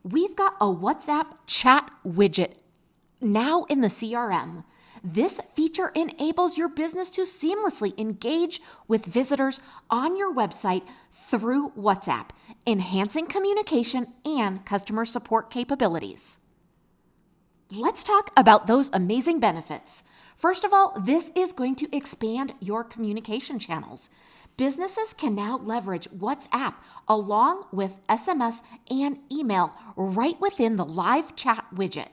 We've got a WhatsApp chat widget now in the CRM. This feature enables your business to seamlessly engage with visitors on your website through WhatsApp, enhancing communication and customer support capabilities. Let's talk about those amazing benefits. First of all, this is going to expand your communication channels. Businesses can now leverage WhatsApp along with SMS and email right within the live chat widget.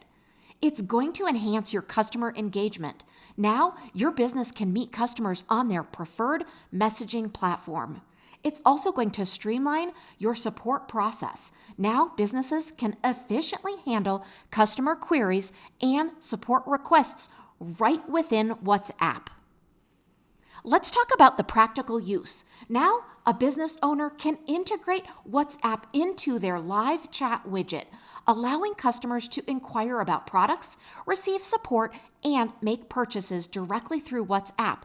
It's going to enhance your customer engagement. Now, your business can meet customers on their preferred messaging platform. It's also going to streamline your support process. Now, businesses can efficiently handle customer queries and support requests right within WhatsApp. Let's talk about the practical use. Now, a business owner can integrate WhatsApp into their live chat widget, allowing customers to inquire about products, receive support, and make purchases directly through WhatsApp.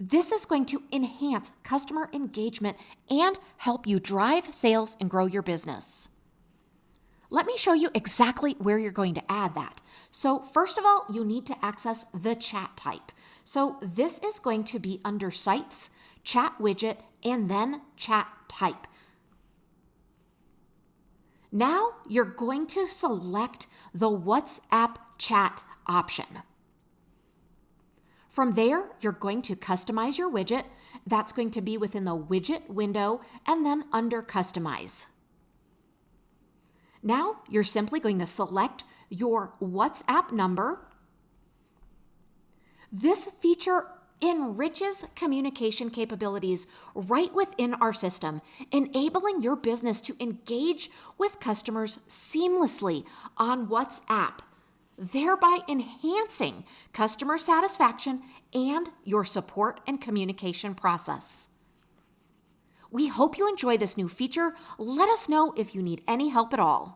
This is going to enhance customer engagement and help you drive sales and grow your business. Let me show you exactly where you're going to add that. So first of all, you need to access the chat type. So this is going to be under Sites, Chat Widget, and then Chat Type. Now you're going to select the WhatsApp chat option. From there, you're going to customize your widget. That's going to be within the widget window and then under Customize. Now, you're simply going to select your WhatsApp number. This feature enriches communication capabilities right within our system, enabling your business to engage with customers seamlessly on WhatsApp, thereby enhancing customer satisfaction and your support and communication process. We hope you enjoy this new feature. Let us know if you need any help at all.